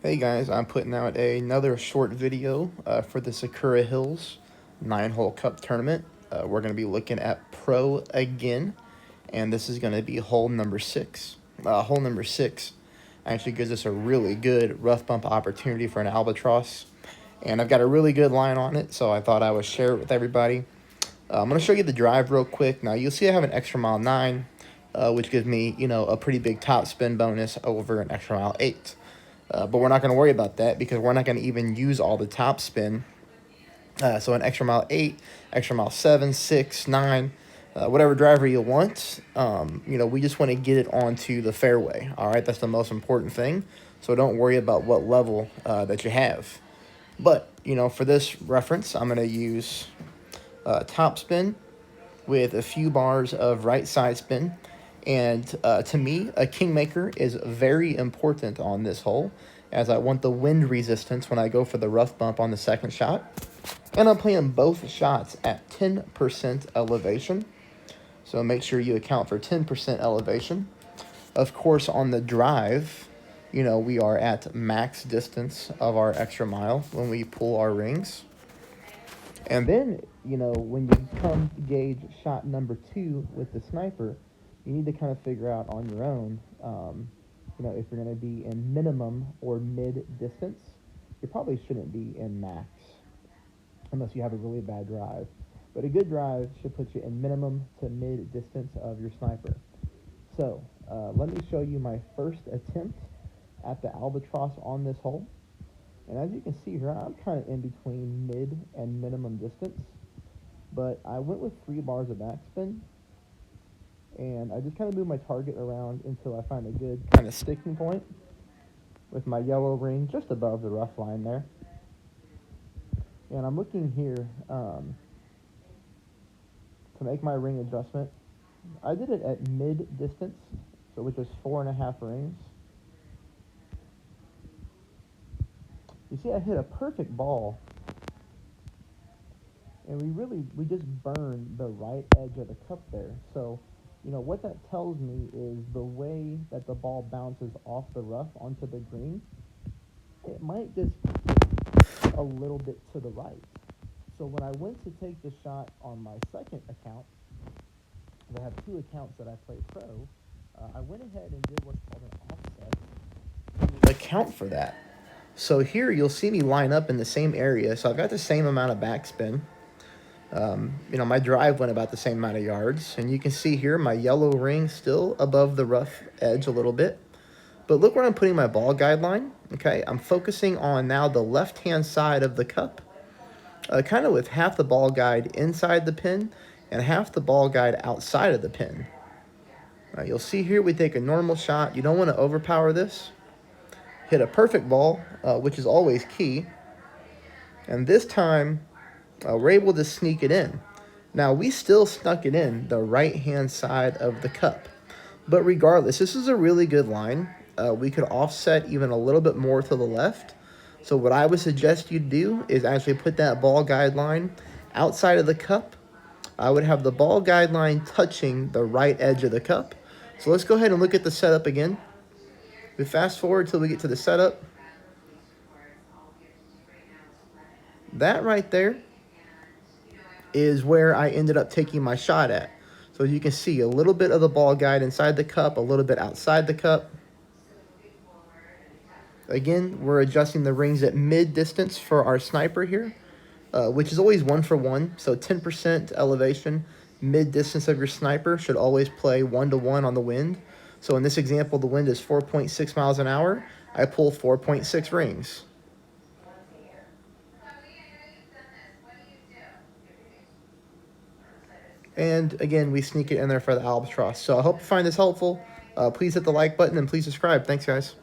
Hey guys, I'm putting out another short video for the Sakura Hills 9-hole cup tournament. We're going to be looking at Pro again, and this is going to be hole number 6. Hole number 6 actually gives us a really good rough bump opportunity for an Albatross, and I've got a really good line on it, so I thought I would share it with everybody. I'm going to show you the drive real quick. Now you'll see I have an extra mile 9, which gives me, a pretty big top spin bonus over an extra mile 8. But we're not going to worry about that because we're not going to even use all the top spin. So an extra mile 8, extra mile 7, 6, 9, whatever driver you want. We just want to get it onto the fairway. All right, that's the most important thing. So don't worry about what level that you have. But, for this reference, I'm going to use top spin with a few bars of right side spin. And to me, a kingmaker is very important on this hole, as I want the wind resistance when I go for the rough bump on the second shot. And I'm playing both shots at 10% elevation. So make sure you account for 10% elevation. Of course, on the drive, we are at max distance of our extra mile when we pull our rings. And then, when you come to gauge shot number 2 with the sniper, you need to kind of figure out on your own, if you're going to be in minimum or mid distance. You probably shouldn't be in max unless you have a really bad drive. But a good drive should put you in minimum to mid distance of your sniper. So let me show you my first attempt at the Albatross on this hole. And as you can see here, I'm kind of in between mid and minimum distance. But I went with 3 bars of backspin. And I just kind of move my target around until I find a good kind of sticking point with my yellow ring just above the rough line there. And I'm looking here to make my ring adjustment. I did it at mid distance, so which is 4.5 rings. You see, I hit a perfect ball, and we just burned the right edge of the cup there. So, what that tells me is the way that the ball bounces off the rough onto the green, it might just a little bit to the right. So when I went to take the shot on my second account, I have 2 accounts that I play pro, I went ahead and did what's called an offset to account for that. So here you'll see me line up in the same area. So I've got the same amount of backspin. My drive went about the same amount of yards. And you can see here my yellow ring still above the rough edge a little bit. But look where I'm putting my ball guideline. Okay, I'm focusing on now the left-hand side of the cup, kind of with half the ball guide inside the pin and half the ball guide outside of the pin. You'll see here we take a normal shot. You don't want to overpower this. Hit a perfect ball, which is always key. And this time, we're able to sneak it in. Now, we still snuck it in the right-hand side of the cup. But regardless, this is a really good line. We could offset even a little bit more to the left. So what I would suggest you do is actually put that ball guideline outside of the cup. I would have the ball guideline touching the right edge of the cup. So let's go ahead and look at the setup again. We fast forward till we get to the setup. That right there is where I ended up taking my shot at. So as you can see, a little bit of the ball guide inside the cup, a little bit outside the cup. Again, we're adjusting the rings at mid-distance for our sniper here, which is always 1 for 1. So 10% elevation, mid-distance of your sniper should always play 1-to-1 on the wind. So in this example, the wind is 4.6 miles an hour. I pull 4.6 rings. And again, we sneak it in there for the Albatross. So I hope you find this helpful. Please hit the like button and please subscribe. Thanks, guys.